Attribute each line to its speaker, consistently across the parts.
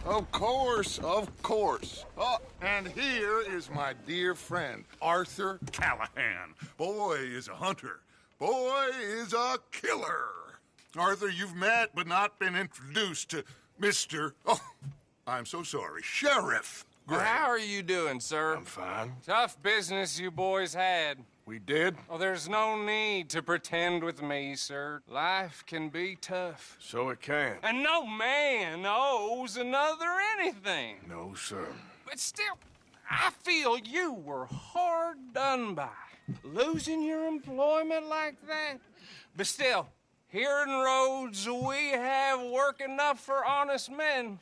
Speaker 1: Of course, of course. Oh, and here is my dear friend, Arthur Callahan. Boy is a hunter. Boy is a killer. Arthur, you've met but not been introduced to Mr. Oh, I'm so sorry, Sheriff Gray.
Speaker 2: How are you doing, sir?
Speaker 3: I'm fine.
Speaker 2: Tough business you boys had.
Speaker 3: We did?
Speaker 2: Oh, there's no need to pretend with me, sir. Life can be tough.
Speaker 3: So it can.
Speaker 2: And no man owes another anything.
Speaker 3: No, sir.
Speaker 2: But still, I feel you were hard done by. Losing your employment like that. But still, here in Rhodes, we have work enough for honest men.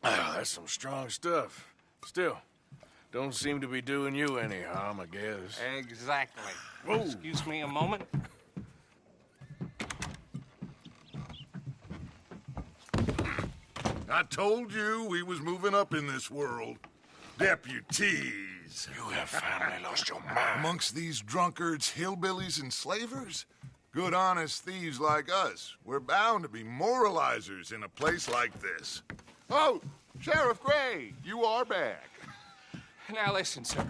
Speaker 3: Ah, that's some strong stuff. Still, don't seem to be doing you any harm, I guess.
Speaker 2: Exactly.
Speaker 3: Whoa.
Speaker 2: Excuse me a moment.
Speaker 1: I told you we was moving up in this world. Deputies.
Speaker 3: You have finally lost your mind.
Speaker 1: Amongst these drunkards, hillbillies, and slavers? Good, honest thieves like us. We're bound to be moralizers in a place like this. Oh, Sheriff Gray, you are back.
Speaker 2: Now listen, sir.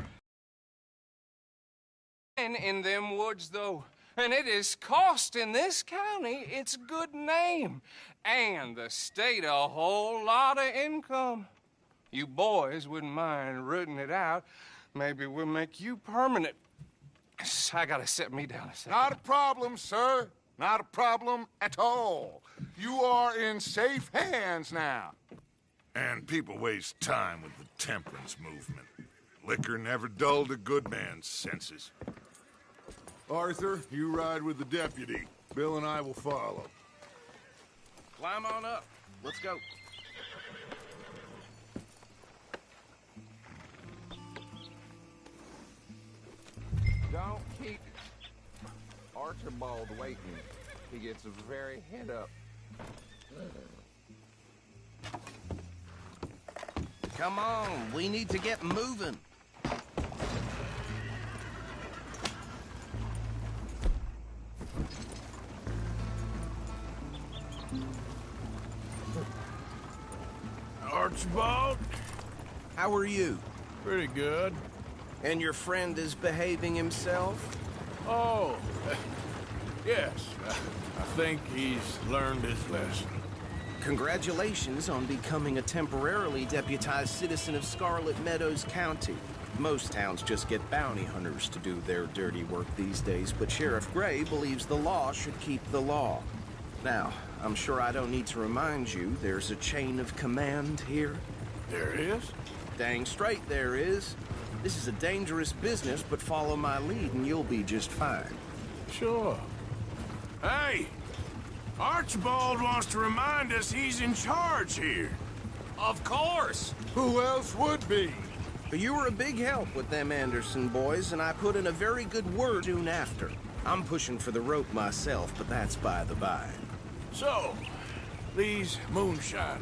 Speaker 2: In them woods, though, and it is costing this county its good name and the state a whole lot of income. You boys wouldn't mind rooting it out. Maybe we'll make you permanent. I gotta set me down a second.
Speaker 1: Not a problem, sir. Not a problem at all. You are in safe hands now. And people waste time with the temperance movement. Liquor never dulled a good man's senses. Arthur, you ride with the deputy. Bill and I will follow.
Speaker 4: Climb on up. Let's go.
Speaker 5: Don't keep Archibald waiting. He gets very head up.
Speaker 4: Come on, we need to get moving.
Speaker 3: Archibald?
Speaker 4: How are you?
Speaker 3: Pretty good.
Speaker 4: And your friend is behaving himself?
Speaker 3: Oh, yes. I think he's learned his lesson.
Speaker 4: Congratulations on becoming a temporarily deputized citizen of Scarlet Meadows County. Most towns just get bounty hunters to do their dirty work these days, but Sheriff Gray believes the law should keep the law. Now, I'm sure I don't need to remind you there's a chain of command here.
Speaker 3: There is?
Speaker 4: Dang straight there is. This is a dangerous business, but follow my lead and you'll be just fine.
Speaker 3: Sure. Hey! Archibald wants to remind us he's in charge here.
Speaker 2: Of course.
Speaker 1: Who else would be?
Speaker 4: But you were a big help with them Anderson boys, and I put in a very good word soon after. I'm pushing for the rope myself, but that's by the by.
Speaker 3: So, these moonshiners.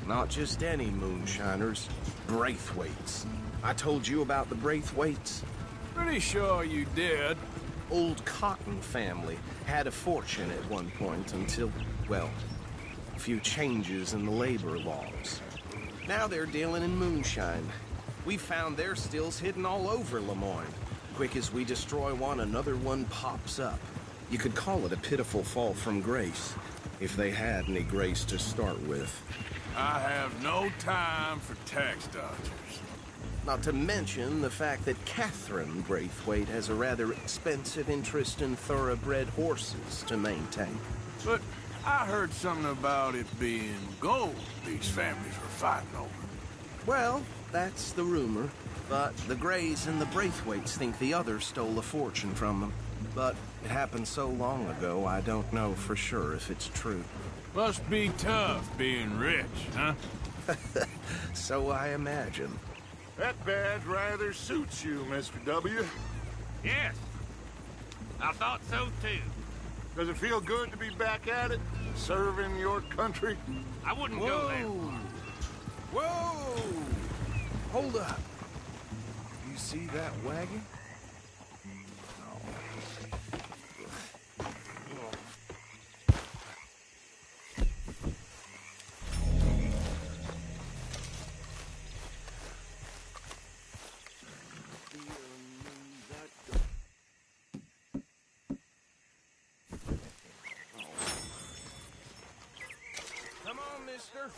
Speaker 4: Not just any moonshiners, Braithwaites. I told you about the Braithwaites?
Speaker 3: Pretty sure you did.
Speaker 4: Old Cotton family had a fortune at one point until, well, a few changes in the labor laws. Now they're dealing in moonshine. We found their stills hidden all over Lemoyne. Quick as we destroy one, another one pops up. You could call it a pitiful fall from grace, if they had any grace to start with.
Speaker 3: I have no time for tax dodgers.
Speaker 4: Not to mention the fact that Catherine Braithwaite has a rather expensive interest in thoroughbred horses to maintain.
Speaker 3: But I heard something about it being gold these families were fighting over.
Speaker 4: Well, that's the rumor. But the Grays and the Braithwaites think the others stole a fortune from them. But it happened so long ago, I don't know for sure if it's true.
Speaker 3: Must be tough being rich, huh?
Speaker 4: So I imagine.
Speaker 1: That badge rather suits you, Mr. W.
Speaker 6: Yes. I thought so, too.
Speaker 1: Does it feel good to be back at it? Serving your country?
Speaker 6: I wouldn't go there.
Speaker 4: Whoa! Hold up. You see that wagon? mister.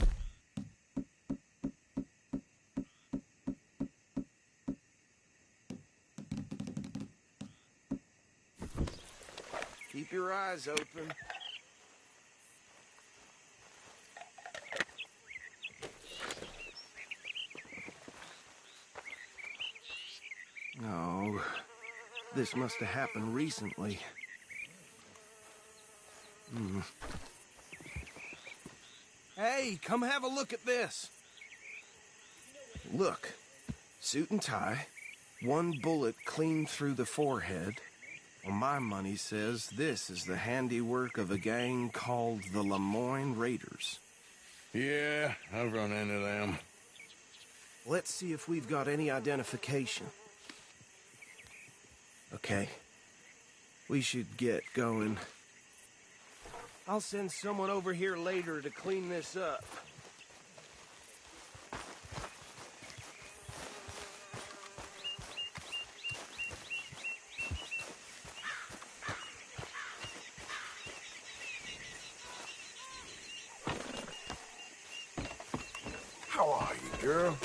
Speaker 4: Keep your eyes open. Oh, this must have happened recently. Hey, come have a look at this. Look, suit and tie, one bullet clean through the forehead. Well, my money says this is the handiwork of a gang called the Lemoyne Raiders.
Speaker 3: Yeah, I've run into them.
Speaker 4: Let's see if we've got any identification. Okay. We should get going. I'll send someone over here later to clean this up.
Speaker 3: How are you, girl?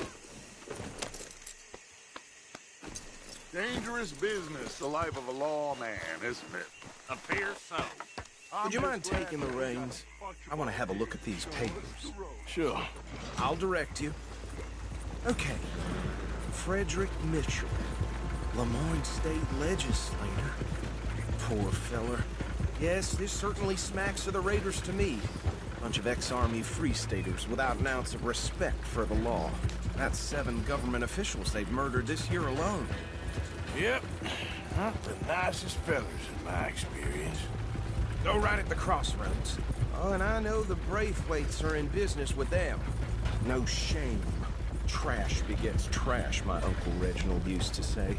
Speaker 1: Dangerous business, the life of a lawman, isn't it?
Speaker 6: Appears so.
Speaker 4: Would you mind taking the reins? I want to have a look at these papers.
Speaker 3: Sure.
Speaker 4: I'll direct you. Okay. Frederick Mitchell, Lemoyne State Legislator. Poor feller. Yes, this certainly smacks of the Raiders to me. Bunch of ex-Army Free Staters without an ounce of respect for the law. That's 7 government officials they've murdered this year alone.
Speaker 3: Yep. Not the nicest fellas in my experience.
Speaker 4: Go right at the crossroads. Oh, and I know the Braithwaites are in business with them. No shame. Trash begets trash, my Uncle Reginald used to say.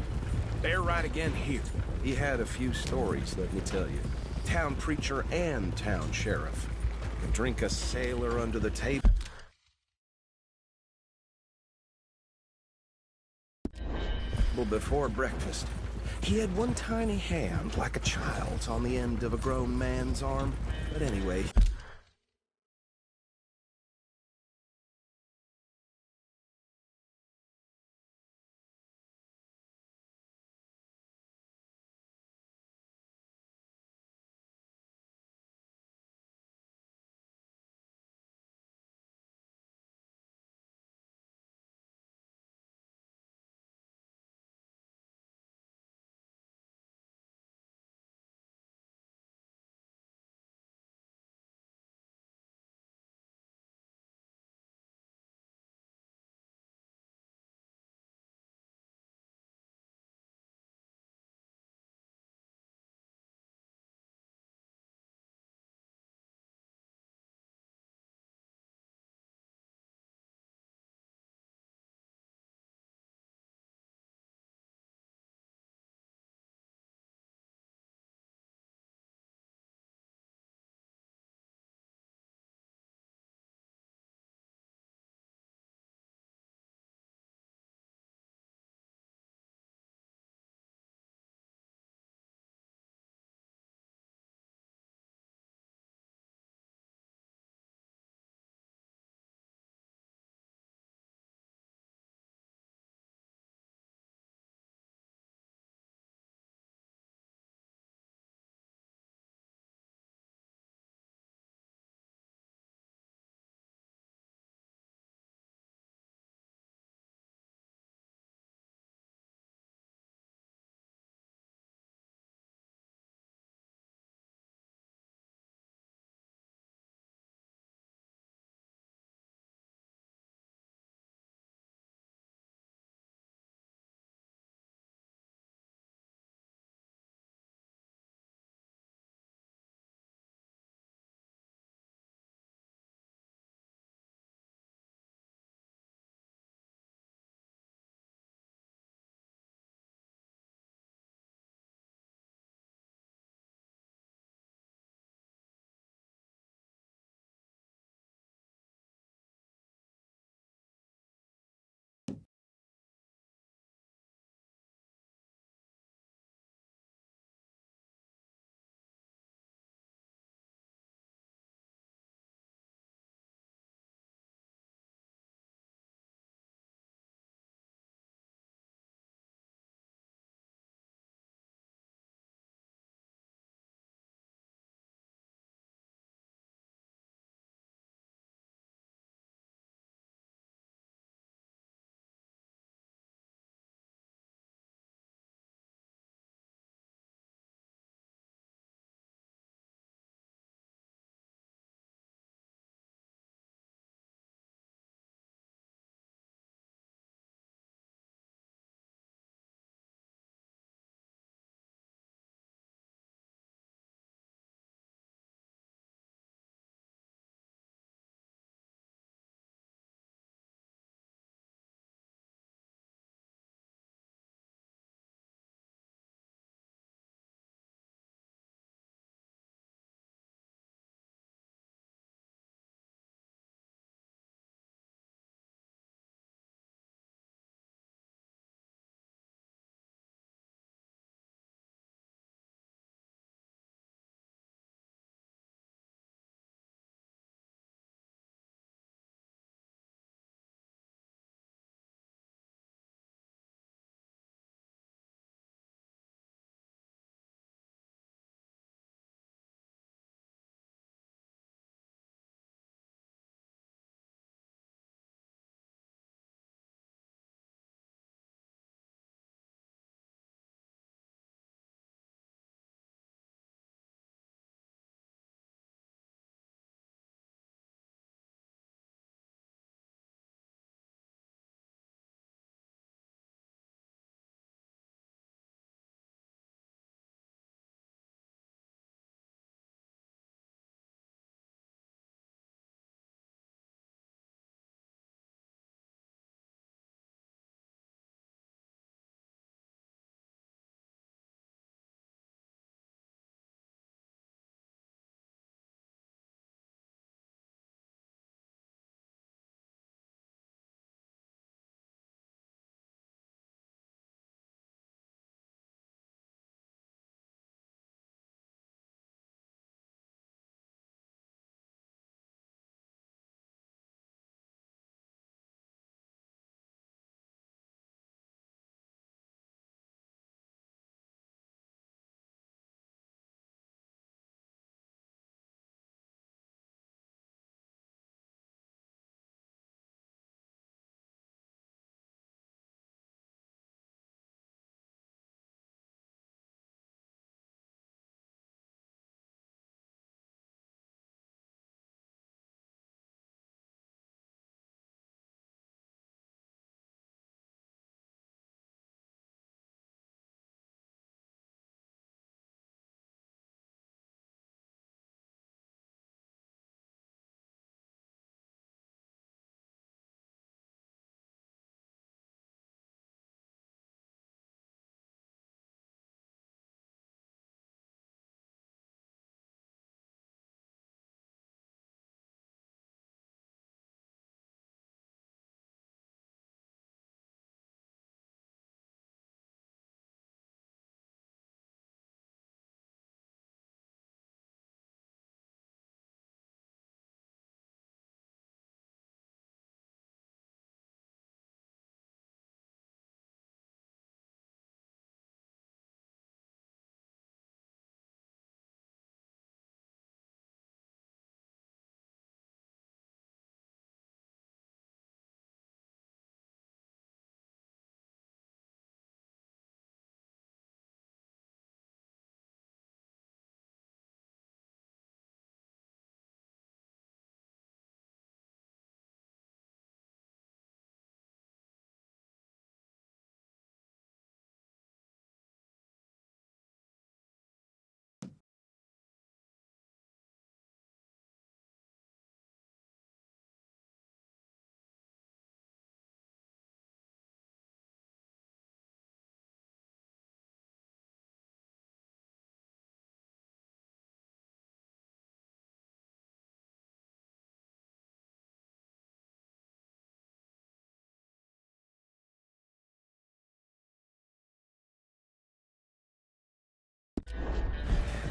Speaker 4: They're right again here. He had a few stories, let me tell you. Town preacher and town sheriff. Could drink a sailor under the table. Before breakfast. He had one tiny hand, like a child's, on the end of a grown man's arm. But anyway,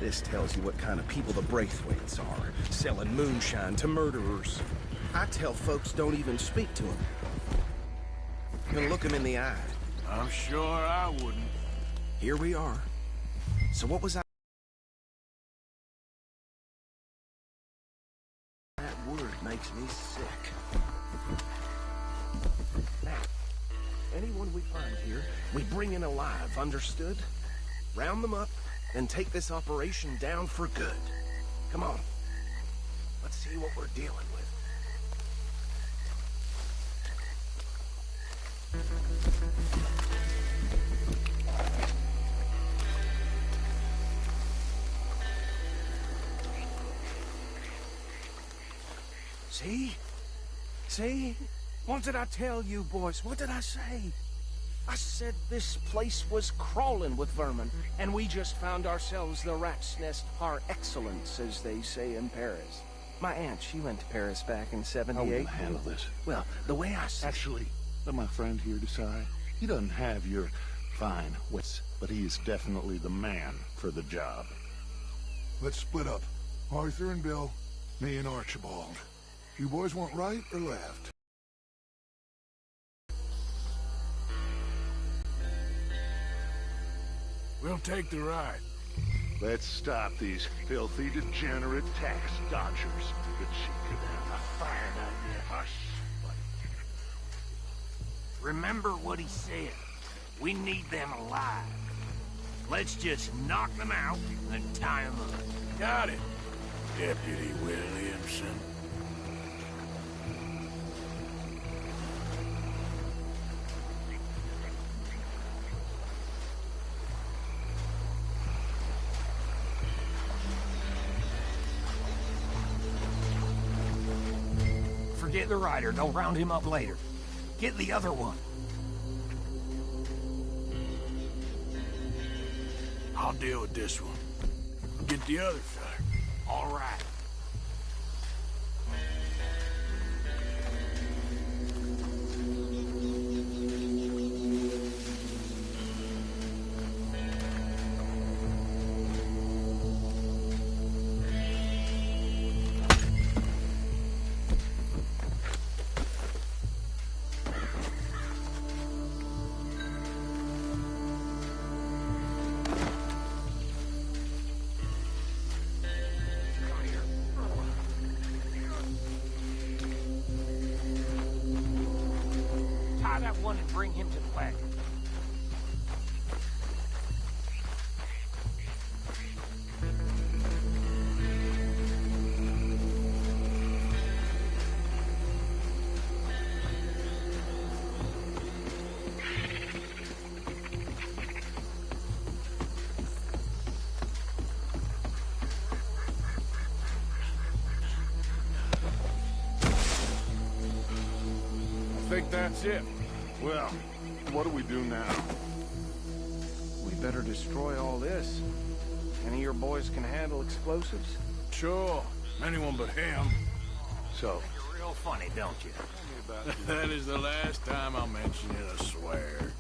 Speaker 4: This tells you what kind of people the Braithwaites are, selling moonshine to murderers. I tell folks don't even speak to them. Gonna look them in the eye.
Speaker 3: I'm sure I wouldn't.
Speaker 4: Here we are. So what was I... That word makes me sick. Now, anyone we find here, we bring in alive, understood? Round them up, and take this operation down for good. Come on. Let's see what we're dealing with. See? See? What did I tell you, boys? What did I say? I said this place was crawling with vermin, and we just found ourselves the rat's nest par excellence, as they say in Paris. My aunt, she went to Paris back in '78.
Speaker 7: How will you handle this?
Speaker 4: Well, the way I see...
Speaker 7: Actually, let my friend here decide. He doesn't have your fine wits, but he is definitely the man for the job.
Speaker 8: Let's split up. Arthur and Bill, me and Archibald. You boys want right or left?
Speaker 3: We'll take the ride.
Speaker 7: Let's stop these filthy, degenerate tax dodgers. The chief could have a fine idea. Hush.
Speaker 6: Remember what he said. We need them alive. Let's just knock them out and tie them up.
Speaker 3: Got it, Deputy Williamson.
Speaker 6: Forget the rider. Don't round him up later. Get the other one.
Speaker 3: I'll deal with this one. Get the other fella.
Speaker 6: All right. Tie that one and bring him to the wagon.
Speaker 3: I think that's it.
Speaker 7: Well, what do we do now?
Speaker 4: We better destroy all this. Any of your boys can handle explosives?
Speaker 3: Sure. Anyone but him.
Speaker 7: So,
Speaker 6: You're real funny, don't you?
Speaker 3: That is the last time I'll mention it, I swear.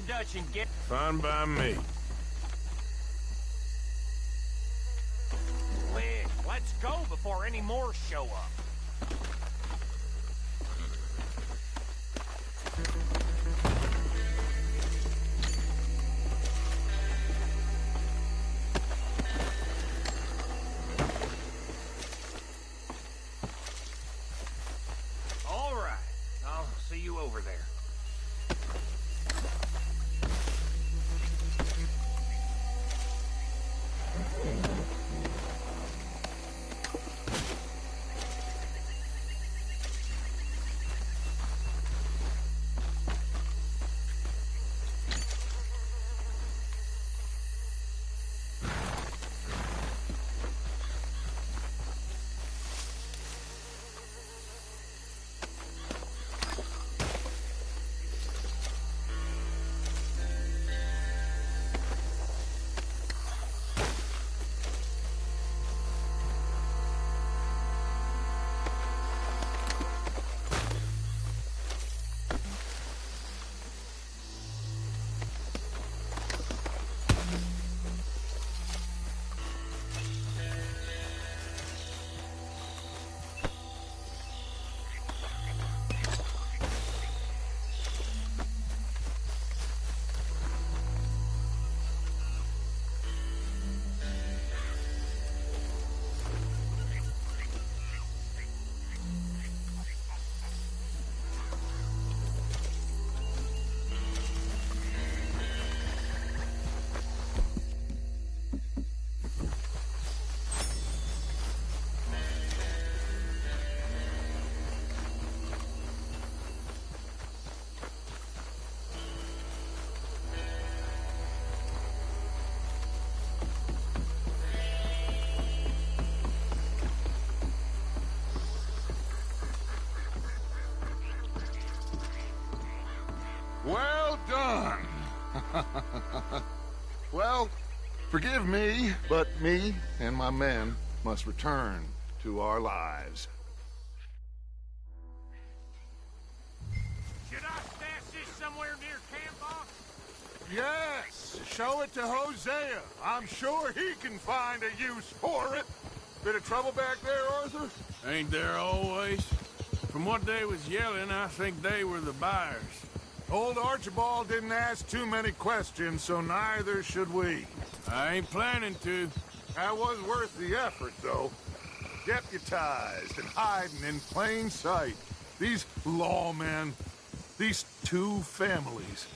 Speaker 6: damn Dutch and get...
Speaker 3: Fine by me.
Speaker 6: Let's go before any more show up. All right. I'll see you over there.
Speaker 1: Well done. Well, forgive me, but me and my men must return to our lives.
Speaker 6: Should I stash this somewhere near camp, boss?
Speaker 1: Yes, show it to Hosea. I'm sure he can find a use for it. Bit of trouble back there, Arthur?
Speaker 3: Ain't there always? From what they was yelling, I think they were the buyers.
Speaker 1: Old Archibald didn't ask too many questions, so neither should we.
Speaker 3: I ain't planning to.
Speaker 1: That was worth the effort, though. Deputized and hiding in plain sight. These lawmen, these two families.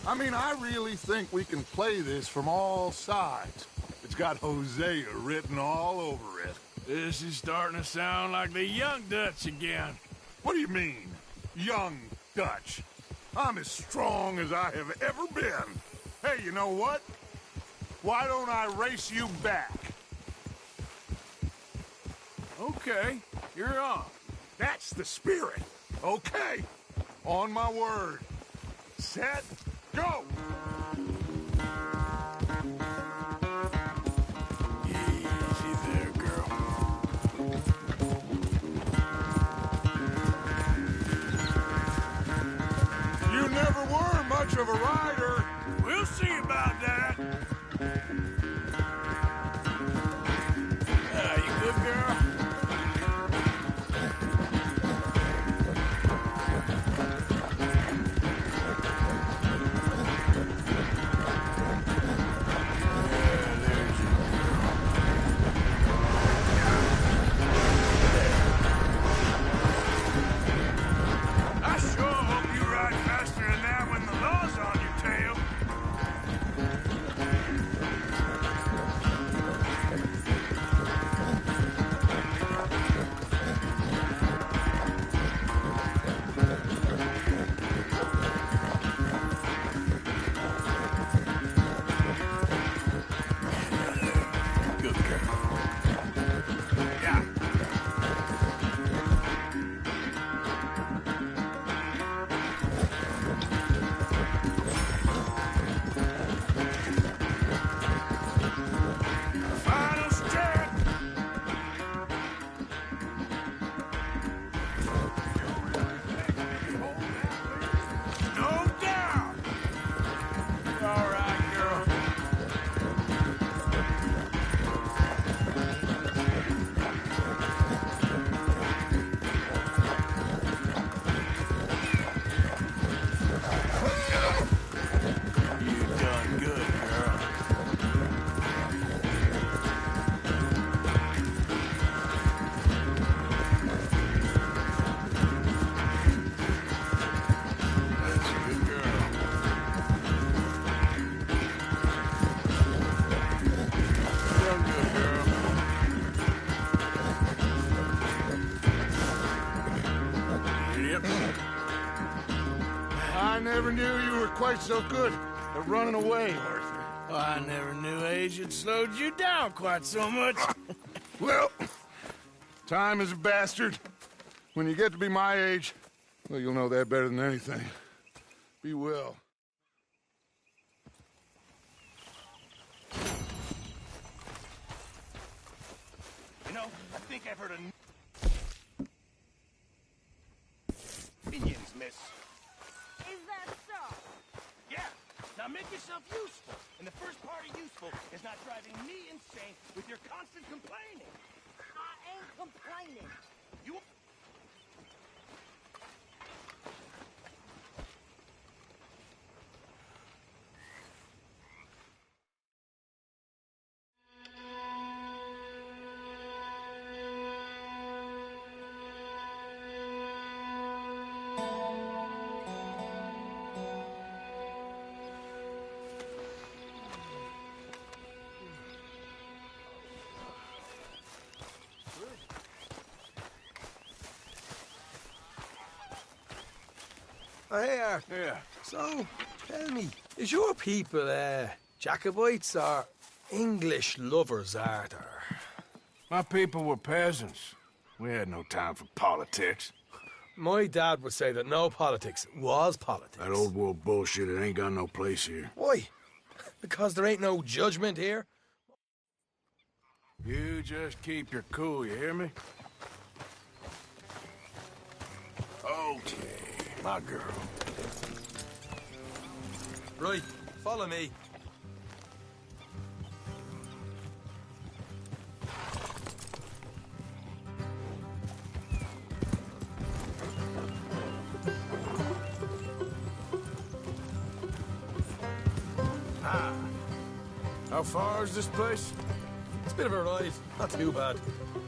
Speaker 1: I mean, I really think we can play this from all sides. It's got Hosea written all over it.
Speaker 3: This is starting to sound like the young Dutch again.
Speaker 1: What do you mean, young Dutch? I'm as strong as I have ever been. Hey, you know what? Why don't I race you back?
Speaker 3: Okay, you're on.
Speaker 1: That's the spirit. Okay. On my word. Set, go!
Speaker 3: Easy there, girl.
Speaker 1: You never were much of a rider.
Speaker 3: We'll see about that. You good, girl?
Speaker 1: quite so good at running away, Arthur.
Speaker 3: Oh, I never knew age had slowed you down quite so much.
Speaker 1: Well, time is a bastard. When you get to be my age, well, you'll know that better than anything. Be well.
Speaker 6: You know, I think I've heard opinions, miss.
Speaker 9: Is that so?
Speaker 6: Yeah. Now make yourself useful. And the first part of useful is not driving me insane with your constant complaining.
Speaker 9: I ain't complaining.
Speaker 6: You...
Speaker 10: Oh, hey, Art.
Speaker 3: Yeah.
Speaker 10: So, tell me, is your people, Jacobites or English lovers, Arthur?
Speaker 3: My people were peasants. We had no time for politics.
Speaker 10: My dad would say that no politics was politics.
Speaker 11: That old world bullshit, it ain't got no place here.
Speaker 10: Why? Because there ain't no judgment here?
Speaker 3: You just keep your cool, you hear me? Okay, my girl.
Speaker 10: Right, follow me.
Speaker 3: How far is this place?
Speaker 10: It's a bit of a ride, not too bad.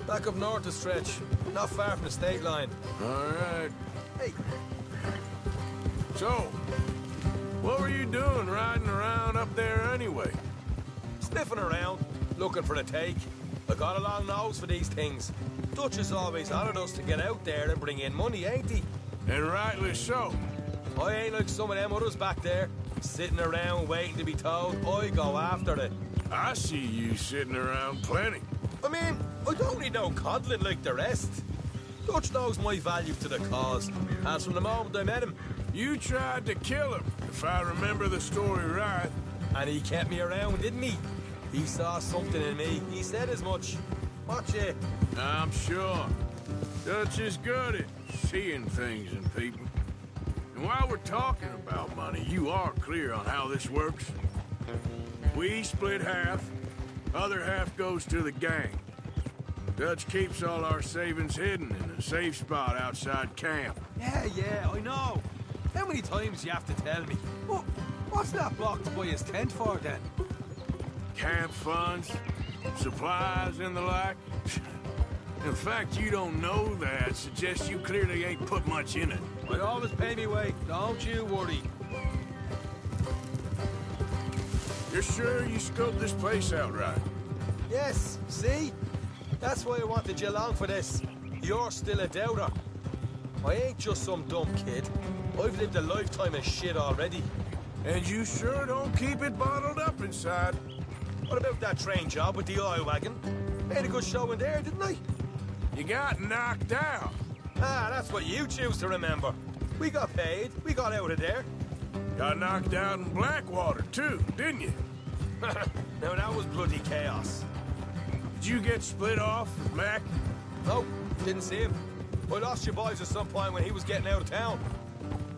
Speaker 10: Back up north a stretch, not far from the state line.
Speaker 3: All right.
Speaker 10: Hey,
Speaker 3: So, what were you doing riding around up there anyway?
Speaker 10: sniffing around, looking for a take. I got a long nose for these things. Dutch has always honoured us to get out there and bring in money, ain't he?
Speaker 3: And rightly so.
Speaker 10: I ain't like some of them others back there, sitting around waiting to be told. I go after it.
Speaker 3: I see you sitting around plenty.
Speaker 10: I mean, I don't need no coddling like the rest. Dutch knows my value to the cause, as from the moment I met him.
Speaker 3: You tried to kill him, if I remember the story right.
Speaker 10: And he kept me around, didn't he? He saw something in me. He said as much. Watch it.
Speaker 3: I'm sure. Dutch is good at seeing things in people. And while we're talking about money, you are clear on how this works? We split half, other half goes to the gang. Dutch keeps all our savings hidden in a safe spot outside camp.
Speaker 10: Yeah, I know. How many times you have to tell me? What's that blocked by his tent for, then?
Speaker 3: Camp funds, supplies, and the like. In fact, you don't know that suggests you clearly ain't put much in it.
Speaker 10: I always pay me way. Don't you worry.
Speaker 3: You're sure you scoped this place out right?
Speaker 10: Yes, see? That's why I wanted you along for this. You're still a doubter. I ain't just some dumb kid. I've lived a lifetime of shit already.
Speaker 3: And you sure don't keep it bottled up inside.
Speaker 10: What about that train job with the oil wagon? Made a good show in there, didn't I?
Speaker 3: You got knocked out.
Speaker 10: Ah, that's what you choose to remember. We got paid. We got out of there.
Speaker 3: Got knocked out in Blackwater, too, didn't you?
Speaker 10: Now, that was bloody chaos.
Speaker 3: Did you get split off with Mac?
Speaker 10: No, didn't see him. I lost your boys at some point when he was getting out of town.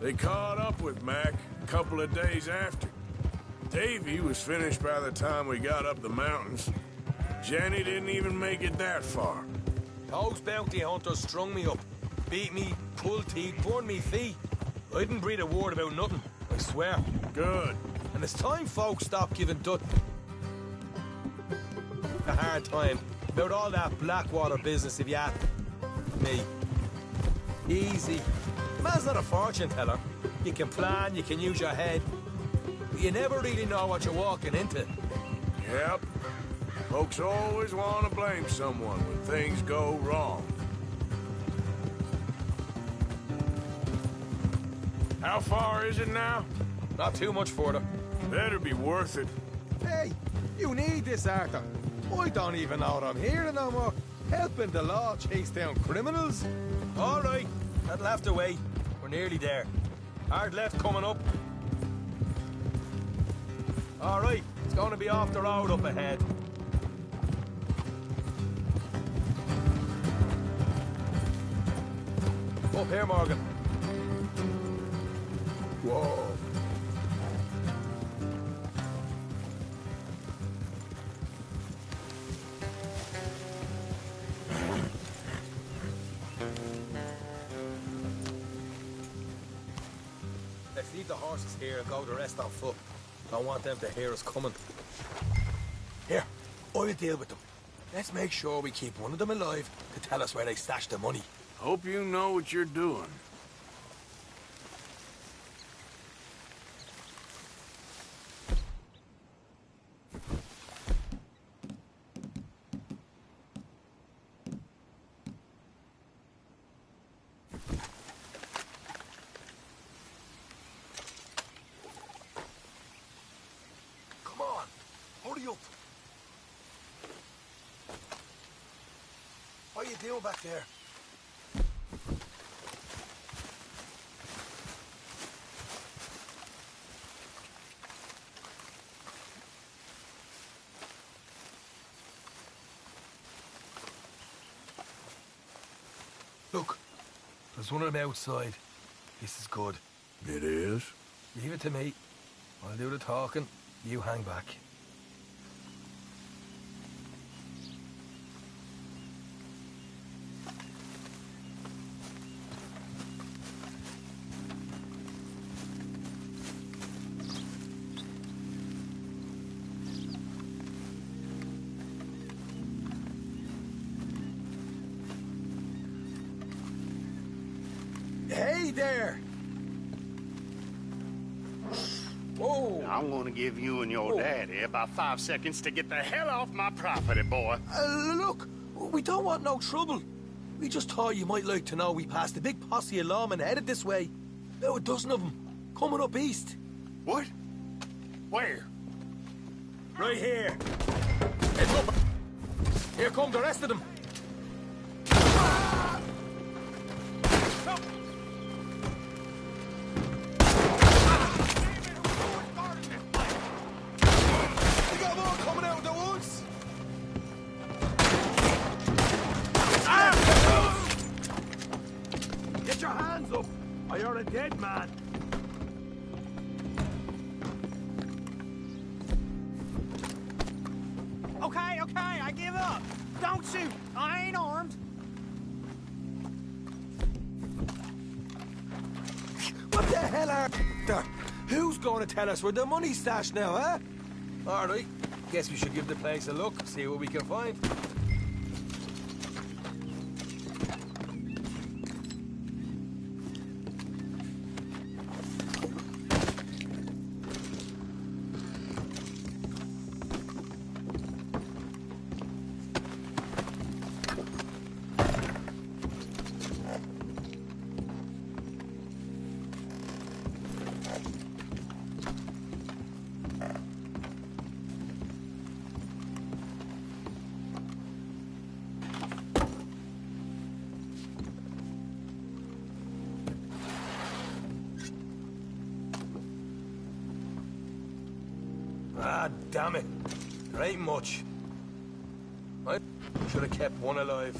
Speaker 3: They caught up with Mac a couple of days after. Davy was finished by the time we got up the mountains. Jenny didn't even make it that far.
Speaker 10: Those bounty hunters strung me up, beat me, pulled teeth, burned me feet. I didn't breathe a word about nothing, I swear.
Speaker 3: Good.
Speaker 10: And it's time folks stopped giving Dutch a hard time about all that Blackwater business if you ask me. Easy. Man's not a fortune teller. You can plan, you can use your head, but you never really know what you're walking into.
Speaker 3: Yep. Folks always want to blame someone when things go wrong. How far is it now?
Speaker 10: Not too much further.
Speaker 3: Better be worth it.
Speaker 10: Hey, you need this, Arthur. I don't even know what I'm here no more. Helping the law chase down criminals? All right, that'll have to wait. We're nearly there. Hard left coming up. All right, it's going to be off the road up ahead. Up here, Morgan. Whoa. Let's leave the horses here and go the rest on foot. Don't want them to hear us coming. Here, I'll deal with them. Let's make sure we keep one of them alive to tell us where they stashed the money.
Speaker 3: Hope you know what you're doing.
Speaker 10: Come on, hurry up. What are you doing back there? Look, there's one of them outside. This is good.
Speaker 3: It is?
Speaker 10: Leave it to me. I'll do the talking. You hang back. Hey there! Whoa!
Speaker 7: I'm gonna give you and your daddy about 5 seconds to get the hell off my property, boy.
Speaker 10: Look, we don't want no trouble. We just thought you might like to know we passed a big posse of lawmen headed this way. About a dozen of them, coming up east.
Speaker 7: What? Where?
Speaker 10: Right here. Heads up. Here come the rest of them. We got more coming out of the woods. Get your hands up, or you're a dead man.
Speaker 12: Okay, I give up. Don't shoot. I ain't armed.
Speaker 10: What the hell are there? Who's going to tell us where the money's stashed now, huh? All right. Guess we should give the place a look, see what we can find. Ah, damn it. There ain't much. I should have kept one alive.